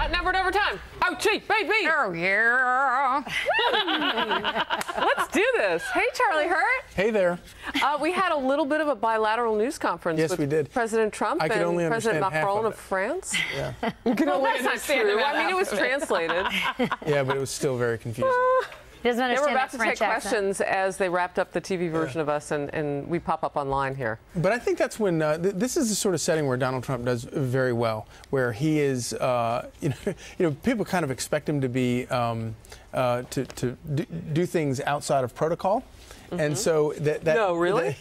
Outnumbered overtime. Ouchie, baby. Oh, yeah. Let's do this. Hey, Charlie Hurt. Hey there. We had a little bit of a bilateral news conference Yes, with we did. President Trump I could and only President understand half Macron of of it. France. Yeah. Well, that's not true. I mean, it was translated. Yeah, but it was still very confusing. He doesn't They were understand about that to take French accent. questions as they wrapped up the TV version of us, and we pop up online here. But I think that's when this is the sort of setting where Donald Trump does very well, where he is, people kind of expect him to be to do things outside of protocol. And so that No, really?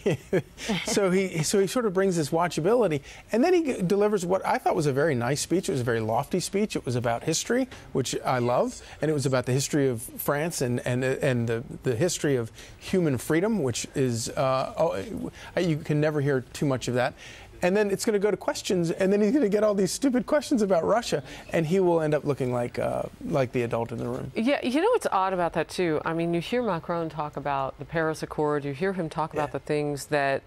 so he sort of brings this watchability, and then he delivers what I thought was a very nice speech. It was a very lofty speech. It was about history, which I love, and it was about the history of France and the history of human freedom, which is you can never hear too much of that. And then it's going to go to questions, and then he's going to get all these stupid questions about Russia, and he will end up looking like the adult in the room. Yeah, you know what's odd about that, too? I mean, you hear Macron talk about the Paris Accord. You hear him talk about the things that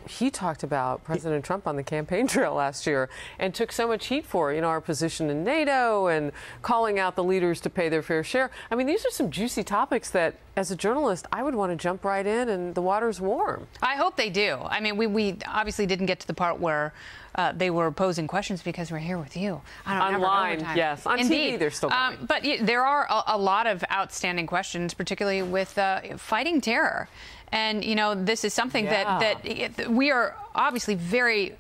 he talked about, President Trump, on the campaign trail last year, and took so much heat for, our position in NATO and calling out the leaders to pay their fair share. I mean, these are some juicy topics that, as a journalist, I would want to jump right in, and the water's warm. I hope they do. I mean, we obviously didn't get to the part where they were posing questions because we're here with you. Online, yes. On Indeed. TV, they're still going. But there are a lot of outstanding questions, particularly with fighting terror. And, this is something that we are obviously very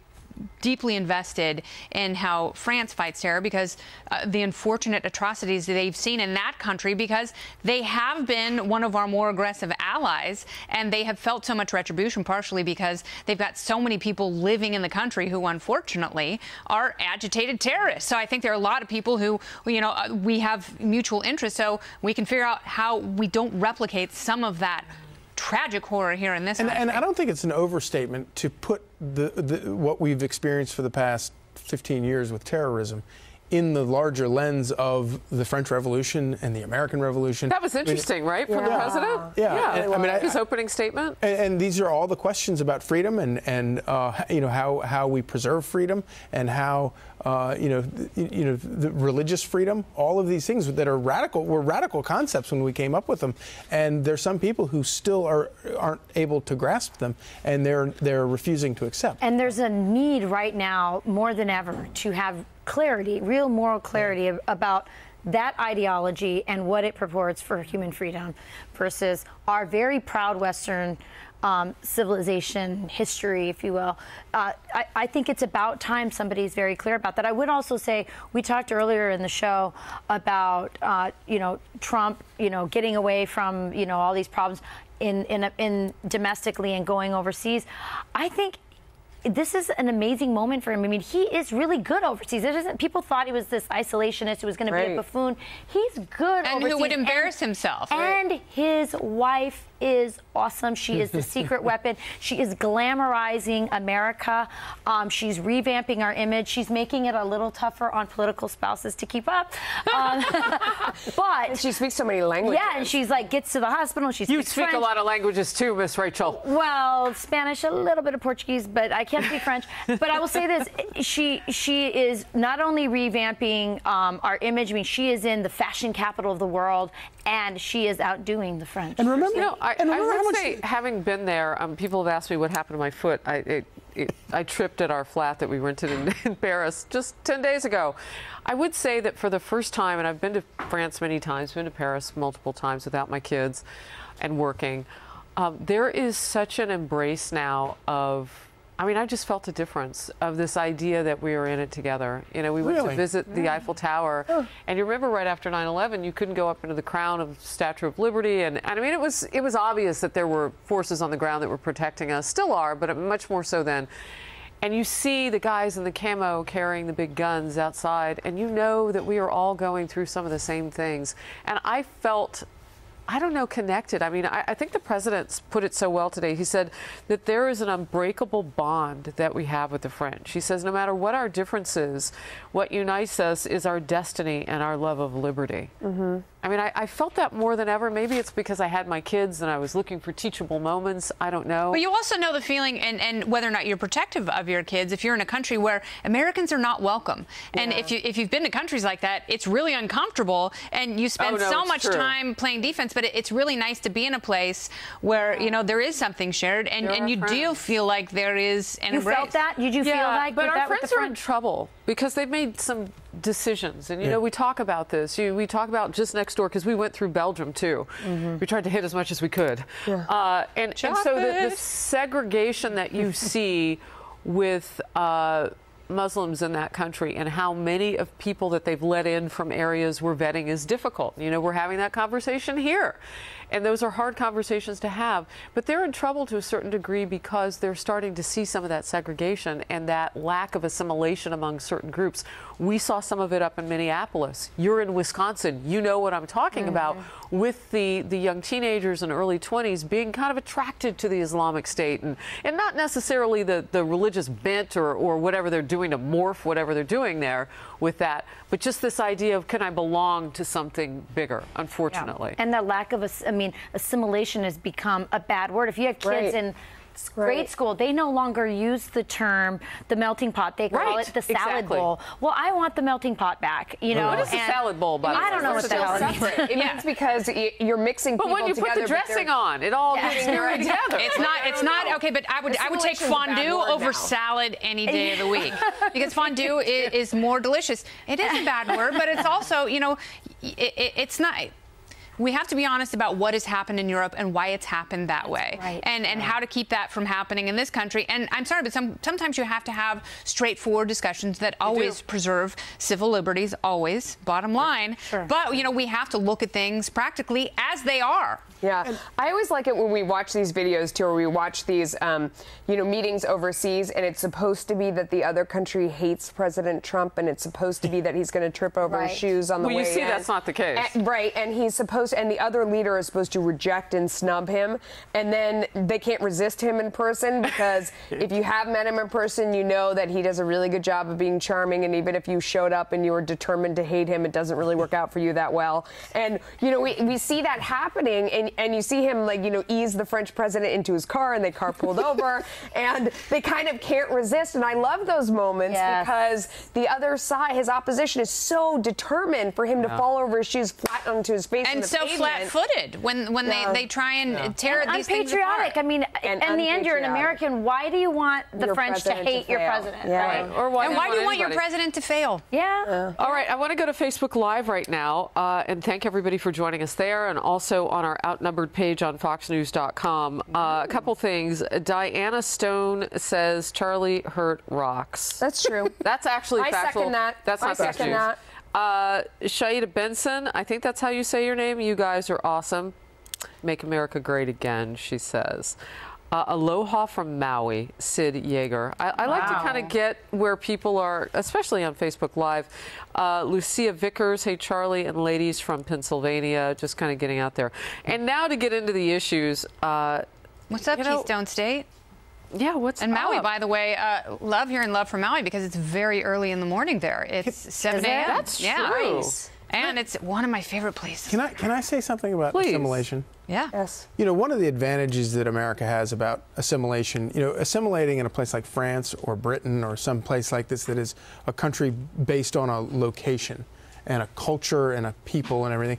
deeply invested in how France fights terror, because the unfortunate atrocities that they've seen in that country, because they have been one of our more aggressive allies, and they have felt so much retribution, partially because they've got so many people living in the country who unfortunately are agitated terrorists. So I think there are a lot of people who, we have mutual interest, so we can figure out how we don't replicate some of that tragic horror here in this country. And I don't think it's an overstatement to put what we've experienced for the past 15 years with terrorism in the larger lens of the French Revolution and the American Revolution. That was interesting, right, from the president? Yeah. His opening statement. And these are all the questions about freedom and how we preserve freedom, and how the religious freedom. All of these things that are were radical concepts when we came up with them, and there's some people who still aren't able to grasp them, and they're refusing to accept. And there's a need right now more than ever to have clarity, real moral clarity about that ideology and what it purports for human freedom versus our very proud Western civilization history, if you will. I think it's about time somebody's very clear about that. I would also say, we talked earlier in the show about Trump getting away from all these problems in domestically and going overseas. I think this is an amazing moment for him. I mean, he is really good overseas. People thought he was this isolationist who was going to be a buffoon. He's good and overseas. Who would embarrass himself. And his wife is awesome. She is the secret weapon. She is glamorizing America. She's revamping our image. She's making it a little tougher on political spouses to keep up. But and she speaks so many languages. Yeah, and she's like gets to the hospital. She You speaks speak French. a lot of languages too, Miss Rachel. Well, Spanish, a little bit of Portuguese, but I can't speak French. But I will say this: she is not only revamping our image. I mean, she is in the fashion capital of the world, and she is outdoing the French. And remember, I would say, having been there, people have asked me what happened to my foot. I tripped at our flat that we rented in Paris just 10 days ago. I would say that for the first time, and I've been to France many times, been to Paris multiple times without my kids and working, there is such an embrace now of, I just felt a difference of this idea that we are in it together. We went to visit the Eiffel Tower, and you remember right after 9/11, you couldn't go up into the crown of Statue of Liberty, and it was obvious that there were forces on the ground that were protecting us, still are, but much more so then. And you see the guys in the camo carrying the big guns outside, and you know that we are all going through some of the same things. And I felt I don't know, connected. I mean, I think the president's put it so well today. He said that there is an unbreakable bond that we have with the French. He says no matter what our differences, what unites us is our destiny and our love of liberty. Mm-hmm. I mean, I felt that more than ever. Maybe it's because I had my kids and I was looking for teachable moments. I don't know. But you also know the feeling, and whether or not you're protective of your kids, if you're in a country where Americans are not welcome. And if you've been to countries like that, it's really uncomfortable, and you spend so much time playing defense. But it's really nice to be in a place where, you know, there is something shared, and you do feel like there is an embrace. You felt that? Did you feel like but that our friends are in trouble because they've made some decisions, and you know, we talk about this. We talk about just next door because we went through Belgium too. Mm-hmm. We tried to hit as much as we could, and so the segregation that you see with Muslims in that country and how many of people that they've let in from areas where vetting is difficult. You know, we're having that conversation here. And those are hard conversations to have. But they're in trouble to a certain degree because they're starting to see some of that segregation and that lack of assimilation among certain groups. We saw some of it up in Minneapolis. You're in Wisconsin. You know what I'm talking about with the young teenagers in early 20s being kind of attracted to the Islamic State and not necessarily the religious bent or whatever they're doing to morph whatever they're doing there with that, but just this idea of, can I belong to something bigger, unfortunately. And the lack of, assimilation has become a bad word. If you have kids in grade school, they no longer use the term the melting pot. They call it the salad bowl. Well, I want the melting pot back. You know, what is the salad bowl? By the way, I don't know what the hell it means. It means because you're mixing people together. But when you put the dressing on, it all gets together. It's not okay. But I would take fondue over salad any day of the week because fondue is more delicious. It is a bad word, but it's also, you know, it's not. We have to be honest about what has happened in Europe and why it's happened that way, and how to keep that from happening in this country. And I'm sorry, but sometimes you have to have straightforward discussions that always preserve civil liberties, always, bottom line. But, you know, we have to look at things practically as they are. Yeah, I always like it when we watch these videos too, or we watch these, you know, meetings overseas, and it's supposed to be that the other country hates President Trump, and it's supposed to be that he's going to trip over his shoes on the way in. Well, you see, that's not the case. And he's supposed, and the other leader is supposed to reject and snub him, and then they can't resist him in person because if you have met him in person, you know that he does a really good job of being charming, and even if you showed up and you were determined to hate him, it doesn't really work out for you that well. And, you know, we see that happening, and you see him, like, you know, ease the French president into his car, and they carpooled over, and they kind of can't resist. And I love those moments because the other side, his opposition, is so determined for him to fall over his shoes flat onto his face. And so flat-footed when they try and tear these things apart. Unpatriotic. I mean, in the end, you're an American. Why do you want the French to hate your president? Right. Or why do you want your president to fail? All right, I want to go to Facebook Live right now and thank everybody for joining us there, and also on our Outnumbered page on FoxNews.com. A couple things. Diana Stone says Charlie Hurt rocks. That's true. That's actually factual. I second that. That's not fake news. Shaida Benson, I think that's how you say your name. You guys are awesome. Make America great again, she says. Aloha from Maui, Sid Yeager. I like to kind of get where people are, especially on Facebook Live. Lucia Vickers, hey Charlie, and ladies from Pennsylvania, just kind of getting out there. And now to get into the issues. What's up, Keystone State? Yeah, what's up? And Maui, by the way, love hearing love from Maui because it's very early in the morning there. It's 7 a.m. That's true. And it's one of my favorite places. Can I say something about assimilation? Yeah. Yes. You know, one of the advantages that America has about assimilation, you know, assimilating in a place like France or Britain or some place like this that is a country based on a location and a culture and a people and everything,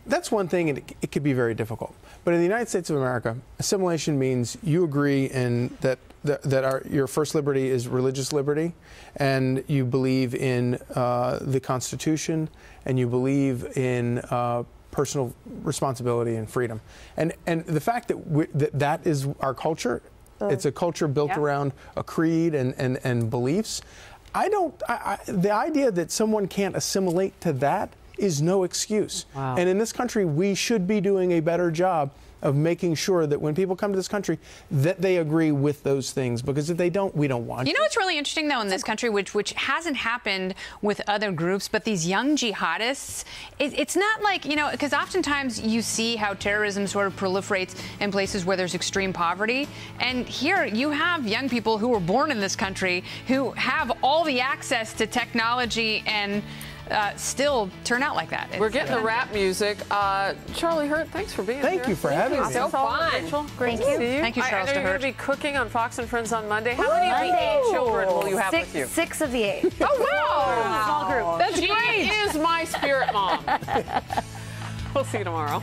that's one thing, and it could be very difficult. But in the United States of America, assimilation means you agree in that your first liberty is religious liberty, and you believe in the Constitution, and you believe in personal responsibility and freedom. And the fact that that is our culture, it's a culture built around a creed and beliefs. The idea that someone can't assimilate to that is no excuse. Wow. And in this country, we should be doing a better job of making sure that when people come to this country, that they agree with those things. Because if they don't, we don't want. You know what's really interesting though in this country, which hasn't happened with other groups, but these young jihadists, it's not like, you know, because oftentimes you see how terrorism sort of proliferates in places where there's extreme poverty, and here you have young people who were born in this country who have all the access to technology and still turn out like that. We're getting the rap music. Charlie Hurt, thanks for being here. Thank you for having me. So fun. Rachel, Thank great to you. see you. Thank you, Charles I know you're DeHurt. going to be cooking on Fox and Friends on Monday. How many of the 8 children will you have with you? 6 of the 8. Oh, wow. Small group. That's great. She is my spirit mom. We'll see you tomorrow.